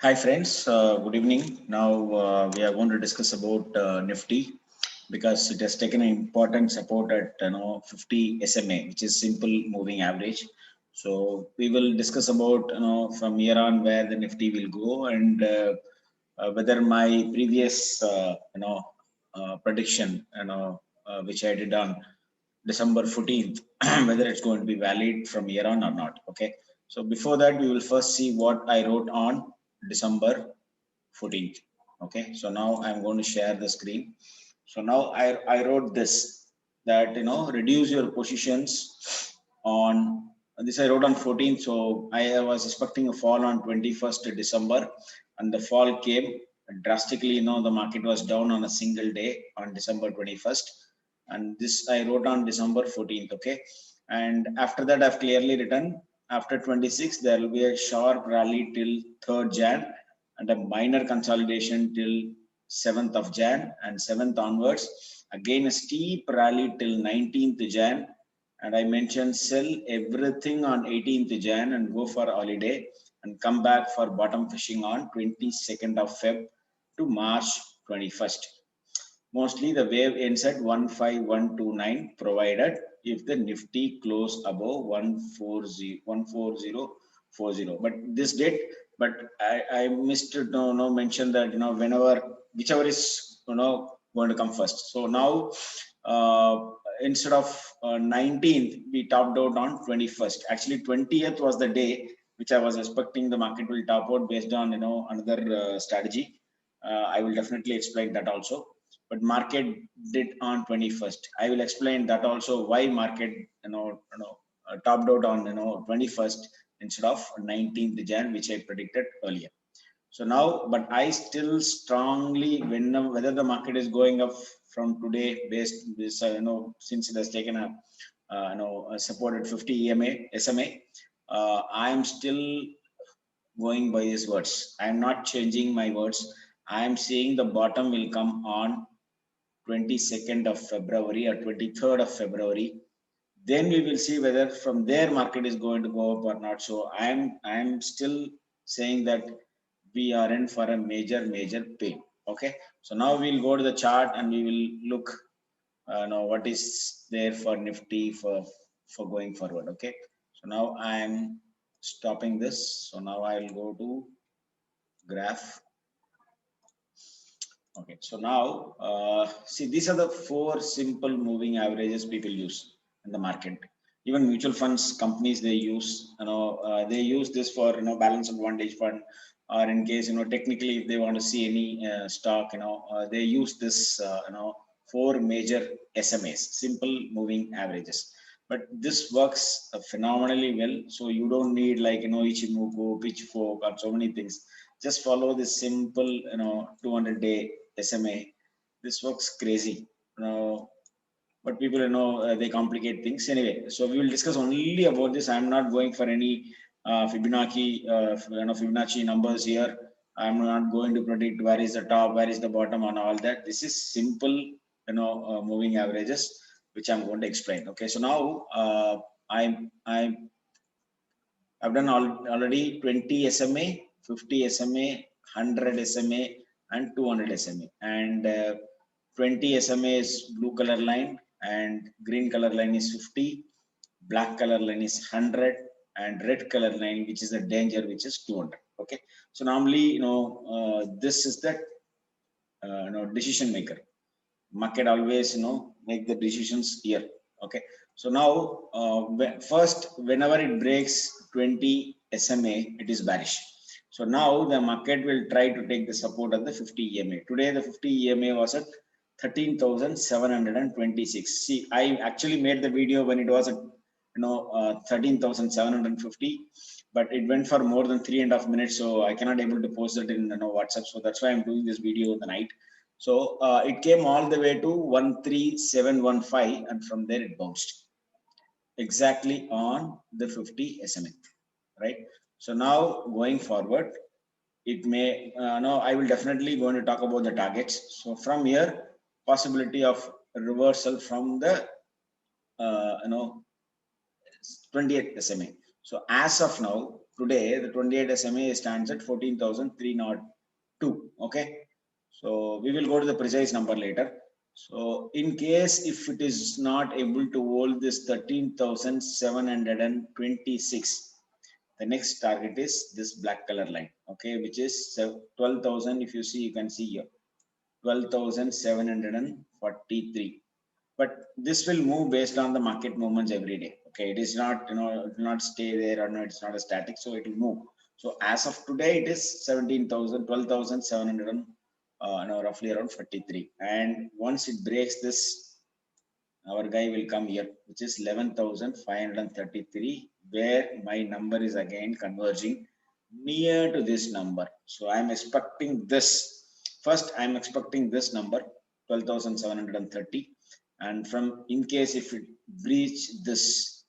Hi friends, good evening. Now we are going to discuss about Nifty because it has taken an important support at 50 SMA, which is simple moving average. So we will discuss about from here on where the Nifty will go and whether my previous prediction which I did on December 14th, whether it's going to be valid from here on or not. Okay. So before that, we will first see what I wrote on December 14th. Okay. So now I'm going to share the screen. So now I wrote this that, reduce your positions on this. I wrote on 14th. So I was expecting a fall on 21st December and the fall came drastically. The market was down on a single day on December 21st, and this I wrote on December 14th. Okay, and after that I've clearly written after 26 there will be a sharp rally till 3rd Jan and a minor consolidation till 7th of Jan, and 7th onwards again a steep rally till 19th Jan, and I mentioned sell everything on 18th Jan and go for holiday and come back for bottom fishing on 22nd of Feb to March 21st. Mostly the wave ends at 15129 provided if the Nifty close above 14040. But this did, but I missed to mention that whenever whichever is going to come first. So now instead of 19th we topped out on 21st. Actually 20th was the day which I was expecting the market will top out based on another strategy. I will definitely explain that also, but market did on 21st. I will explain that also why market topped out on 21st instead of 19th Jan, which I predicted earlier. So now, but I still strongly, whether the market is going up from today based this since it has taken a supported 50 SMA, I am still going by his words. I am not changing my words. I am saying the bottom will come on 22nd of February or 23rd of February. Then we will see whether from there market is going to go up or not. So I am still saying that we are in for a major pain. Okay. So now we'll go to the chart and we will look now what is there for Nifty for going forward. Okay. So now I am stopping this. So now I'll go to graph. Okay, so now see, these are the four simple moving averages people use in the market. Even mutual funds companies, they use they use this for balance advantage fund, or in case technically if they want to see any stock, they use this four major SMAs, simple moving averages. But this works phenomenally well. So you don't need like Ichimoku, Pitchfork, or so many things. Just follow this simple 200-day SMA. This works crazy. But people they complicate things anyway. So we will discuss only about this. I'm not going for any Fibonacci numbers here. I'm not going to predict where is the top, where is the bottom, and all that. This is simple moving averages, which I'm going to explain. Okay, so now I've done already 20 SMA, 50 SMA, 100 SMA, and 200 SMA. And 20 SMA is blue color line, and green color line is 50, black color line is 100, and red color line, which is the danger, which is 200. Okay. So normally, this is the decision maker. Market always make the decisions here. Okay. So now first, whenever it breaks 20 SMA, it is bearish. So now the market will try to take the support of the 50 EMA. Today the 50 EMA was at 13,726. See, I actually made the video when it was at 13,750, but it went for more than 3.5 minutes, so I cannot able to post it in WhatsApp. So that's why I'm doing this video in the night. So it came all the way to 13715, and from there it bounced exactly on the 50 SMA, right? So now going forward, it may no, I will definitely going to talk about the targets. So from here, possibility of reversal from the 20th SMA. So as of now, today, the 28 SMA stands at 14,302. Okay. So we will go to the precise number later. So in case if it is not able to hold this 13,726, the next target is this black color line, okay, which is 12,000. If you see, you can see here 12,743. But this will move based on the market movements every day. Okay, it is not, it will not stay there, or no, it's not a static, so it will move. So as of today, it is 17,000, 12,700, roughly around 43. And once it breaks this, our guy will come here, which is 11,533, where my number is again converging near to this number. So I'm expecting this. First, I'm expecting this number, 12,730. And from, in case if it breach this,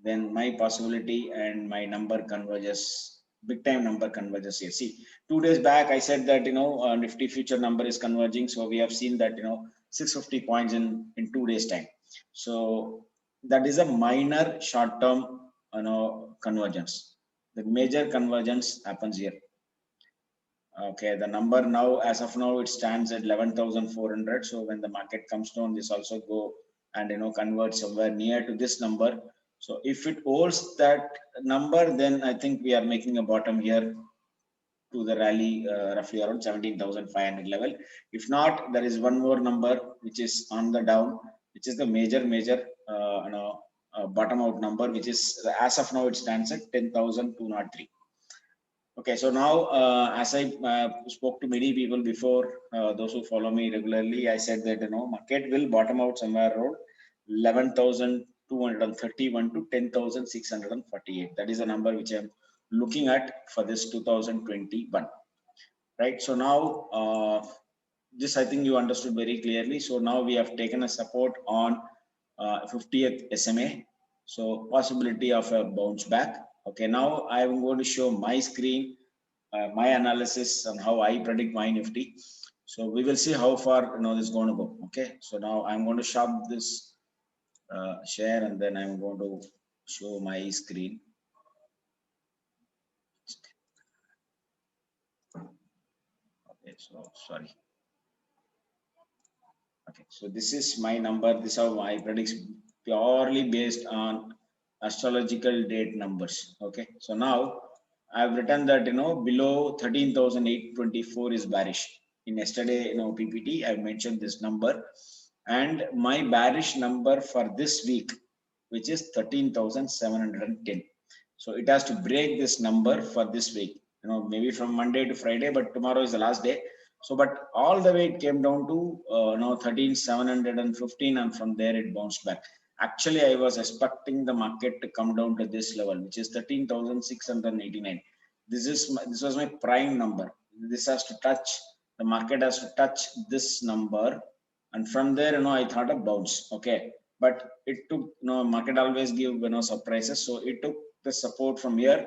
then my possibility and my number converges, big time number converges here. See, 2 days back I said that Nifty future number is converging. So we have seen that 650 points in 2 days time. So that is a minor short term convergence. The major convergence happens here. Okay, the number now, as of now, it stands at 11,400. So when the market comes down, this also go and convert somewhere near to this number. So if it holds that number, then I think we are making a bottom here to the rally, roughly around 17,500 level. If not, there is one more number which is on the down, which is the major bottom out number, which is, as of now, it stands at 10,203. Okay, so now as I spoke to many people before, those who follow me regularly, I said that market will bottom out somewhere around 11,231 to 10,648. That is the number which I'm looking at for this 2021. Right. So now this I think you understood very clearly. So now we have taken a support on 50th SMA. So possibility of a bounce back. Okay, now I am going to show my screen, my analysis on how I predict my Nifty. So we will see how far this is going to go. Okay, so now I'm going to shop this share, and then I'm going to show my screen. Okay, so sorry. Okay, so this is my number. This is how I predict, purely based on astrological date numbers. Okay, so now I've written that below 13,824 is bearish. In yesterday PPT I mentioned this number, and my bearish number for this week, which is 13,710. So it has to break this number for this week. Maybe from Monday to Friday, but tomorrow is the last day. So, but all the way it came down to 13,715, and from there it bounced back. Actually, I was expecting the market to come down to this level, which is 13,689. This was my prime number. This has to touch, the market has to touch this number, and from there I thought a bounce. Okay, but it took market always give surprises. So it took the support from here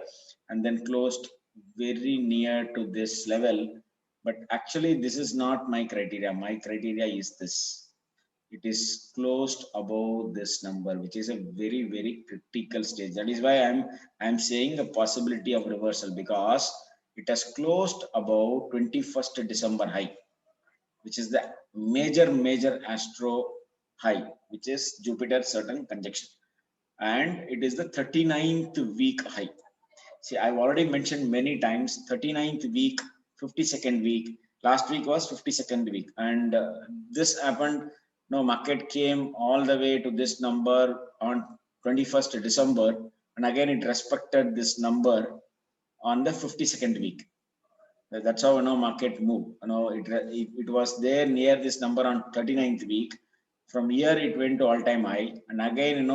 and then closed very near to this level. But actually this is not my criteria. My criteria is this: it is closed above this number, which is a very, very critical stage. That is why I'm saying a possibility of reversal, because it has closed above 21st December high, which is the major astro high, which is Jupiter Saturn conjunction, and it is the 39th week high. See, I've already mentioned many times, 39th week, 52nd week. Last week was 52nd week, and this happened. Market came all the way to this number on 21st December, and again it respected this number on the 52nd week. That's how market move. It was there near this number on 39th week. From here it went to all-time high, and again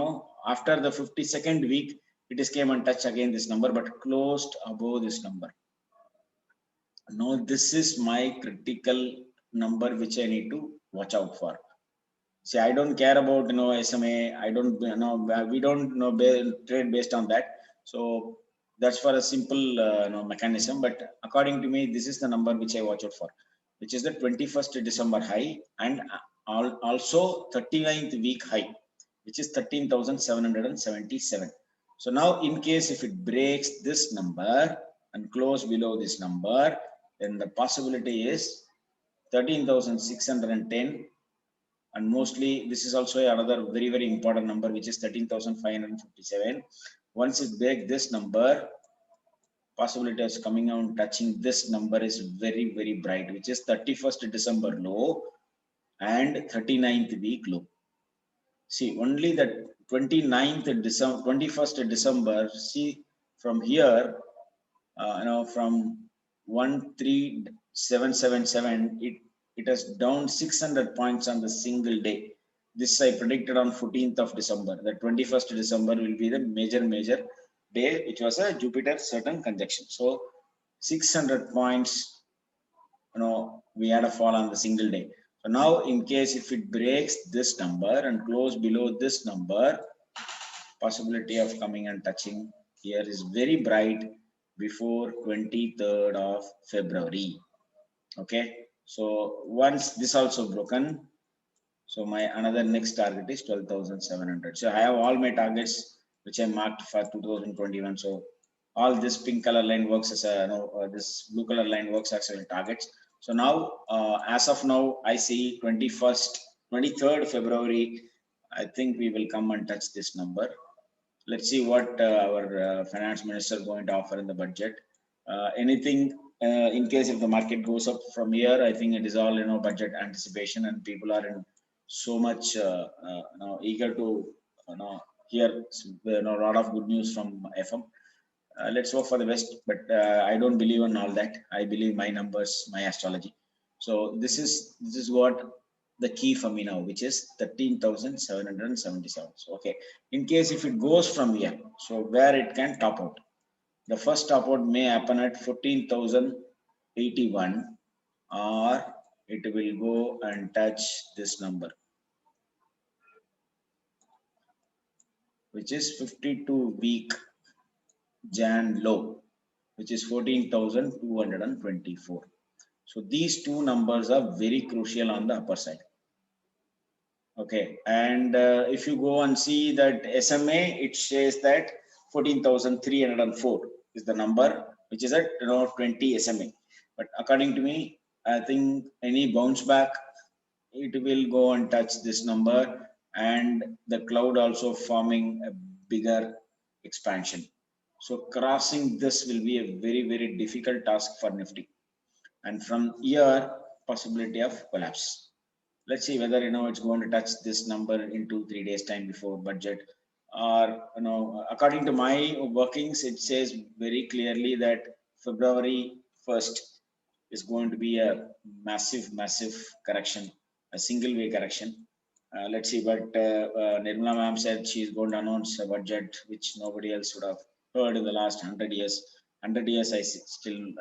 after the 52nd week it is came and touched again this number, but closed above this number. Now this is my critical number which I need to watch out for. See, I don't care about SMA. I don't we don't trade based on that. So that's for a simple mechanism. But according to me, this is the number which I watch out for, which is the 21st December high, and also 39th week high, which is 13,777. So now in case if it breaks this number and close below this number, then the possibility is 13,610, and mostly this is also another very important number, which is 13,557. Once it breaks this number, possibility of coming out touching this number is very bright, which is 31st December low and 39th week low. See, only the 29th December, 21st December, see from here, from 13777, it has down 600 points on the single day. This I predicted on 14th of December. The 21st December will be the major day, which was a Jupiter Saturn conjunction. So 600 points, we had a fall on the single day. So now in case if it breaks this number and close below this number, possibility of coming and touching here is very bright before 23rd of February. Okay, so once this also broken, so my another next target is 12,700. So I have all my targets which I marked for 2021. So all this pink color line works as a this blue color line works as a targets. So now as of now I see 23rd February, I think we will come and touch this number. Let's see what our finance minister going to offer in the budget. Anything in case if the market goes up from here, I think it is all budget anticipation, and people are in so much eager to hear a lot of good news from FM. Let's hope for the best, but I don't believe in all that. I believe my numbers, my astrology. So this is what the key for me now, which is 13,777. So okay, in case if it goes from here, so where it can top out, the first top out may happen at 14,081, or it will go and touch this number, which is 52-week Jan low, which is 14,224. So these two numbers are very crucial on the upper side. Okay, and if you go and see that SMA, it says that 14,304 is the number, which is at 20 SMA. But according to me, I think any bounce back, it will go and touch this number, and the cloud also forming a bigger expansion. So crossing this will be a very difficult task for Nifty, and from here possibility of collapse. Let's see whether it's going to touch this number in 2-3 days time before budget, or according to my workings, it says very clearly that February 1st is going to be a massive correction, a single way correction. Let's see, but Nirmala ma'am said she is going to announce a budget which nobody else would have heard in the last 100 years. 100 years,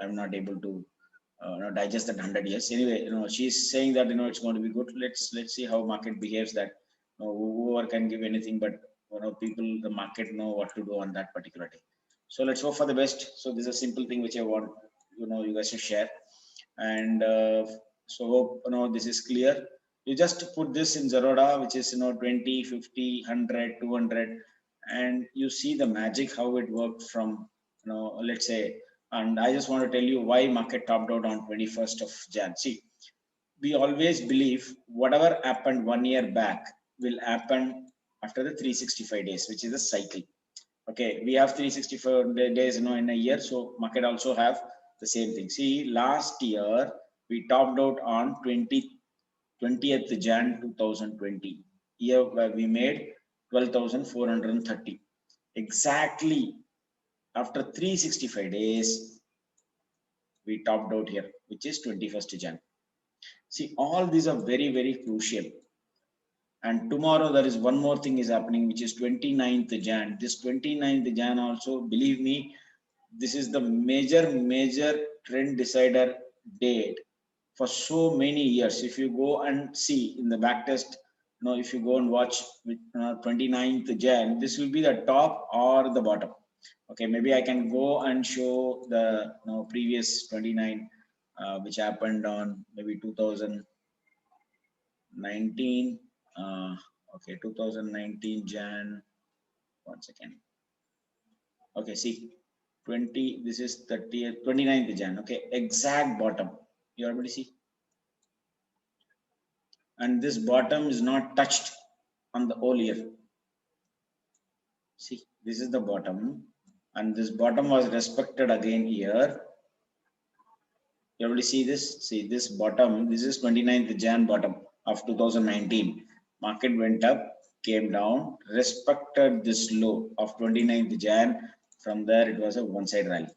I'm not able to digest that 100 years. Anyway, she's saying that it's going to be good. Let's see how market behaves. That whoever can give anything, but people, the market know what to do on that particular day. So let's hope for the best. So this is a simple thing which I want you guys to share, and so hope this is clear. You just put this in Zerodha, which is 20, 50, 100, 200, and you see the magic how it worked from let's say. And I just want to tell you why market topped out on 21st of Jan. See, we always believe whatever happened 1 year back will happen after the 365 days, which is a cycle. Okay, we have 365 days in a year, so market also have the same thing. See, last year we topped out on 20th Jan 2020. Year where we made 12,430. Exactly after 365 days, we topped out here, which is 21st Jan. See, all these are very crucial. And tomorrow there is one more thing is happening, which is 29th Jan. This 29th Jan also, believe me, this is the major trend decider date for so many years. If you go and see in the backtest, if you go and watch with 29th Jan, this will be the top or the bottom. Okay, maybe I can go and show the previous 29, which happened on maybe 2019. Okay, 2019 Jan. One second. Okay, see 20, this is 30th, 29th Jan. Okay, exact bottom. You already see. And this bottom is not touched on the whole year. See, this is the bottom, and this bottom was respected again here. You already see this. See this bottom. This is 29th Jan bottom of 2019. Market went up, came down, respected this low of 29th Jan. From there, it was a one-side rally.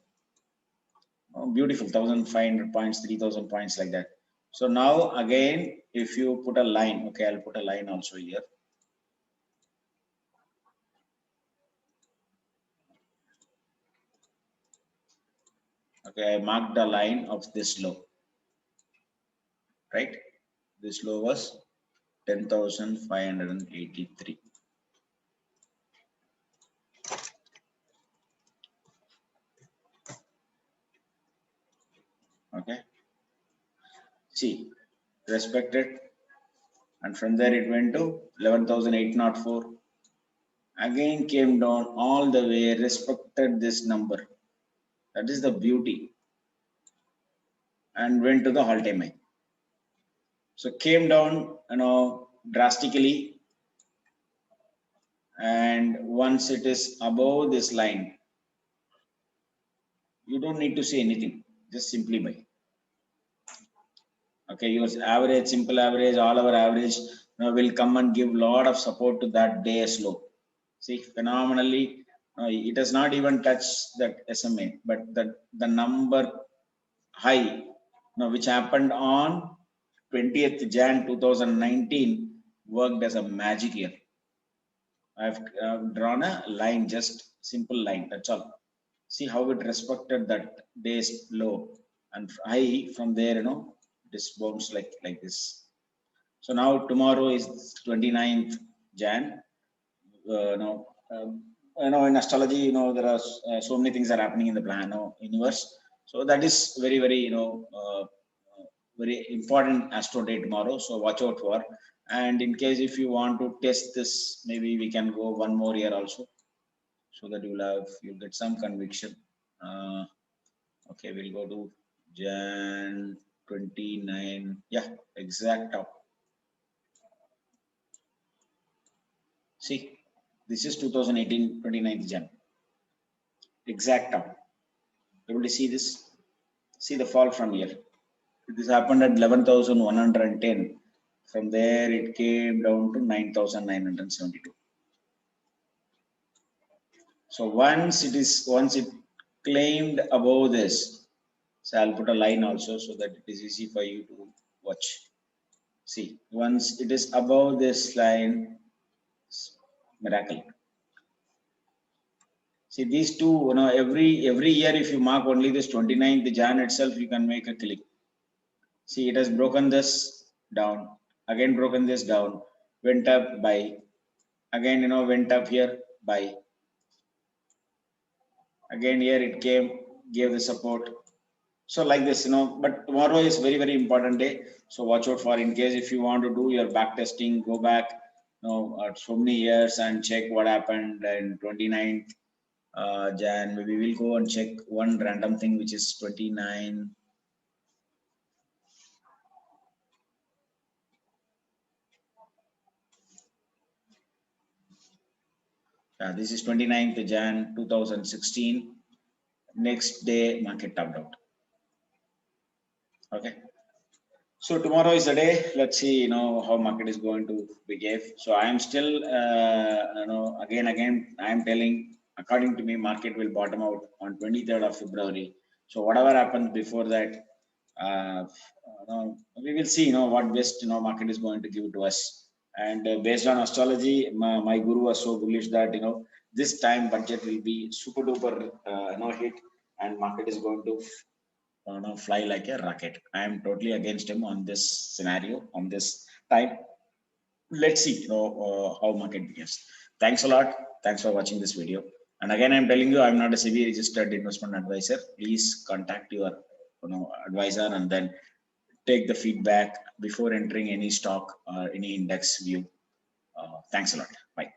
Oh, beautiful, 1,500 points, 3,000 points, like that. So now again, if you put a line, okay, I'll put a line also here. Okay, I marked the line of this low, right? This low was 10,583. Okay, see, respected, and from there it went to 11,804. Again came down all the way, respected this number. That is the beauty, and went to the all-time high. So came down, drastically, and once it is above this line, you don't need to say anything, just simply buy. Okay, your average, simple average, all our average will come and give lot of support to that day's low. See, phenomenally, it does not even touch that SMA, but the number high, which happened on 20th Jan 2019, worked as a magic here. I've drawn a line, just simple line, that's all. See how it respected that day's low, and high from there, this bounced like this. So now tomorrow is 29th Jan. In astrology, there are so many things are happening in the plan universe. So that is very, very, very important astro day tomorrow. So watch out for. And in case if you want to test this, maybe we can go one more year also, so that you'll get some conviction. Okay, we'll go to Jan 29. Yeah, exact top. See, this is 2018 29th Jan. Exact top. Able to see this? See the fall from here. This happened at 11,110. From there, it came down to 9,972. So once it claimed above this, so I'll put a line also so that it is easy for you to watch. See, once it is above this line, miracle. See these two, every year if you mark only this 29th Jan itself, you can make a click. See, it has broken this down, again broken this down, went up, buy, again went up here, buy, again here it came, gave the support. So like this, but tomorrow is very, very important day. So watch out for, in case if you want to do your back testing, go back so many years and check what happened in 29th Jan. Maybe we'll go and check one random thing which is 29. This is 29th Jan 2016. Next day market topped out. Okay, so tomorrow is the day. Let's see how market is going to behave. So I am still again I am telling, according to me, market will bottom out on 23rd of February. So whatever happens before that, we will see what best market is going to give to us. And based on astrology, my guru was so bullish that this time budget will be super duper hit, and market is going to fly like a rocket. I am totally against him on this scenario, on this time. Let's see how market behaves. Thanks a lot. Thanks for watching this video. And again, I'm telling you, I'm not a SEBI registered investment advisor. Please contact your advisor and then take the feedback before entering any stock or any index view. Thanks a lot. Bye.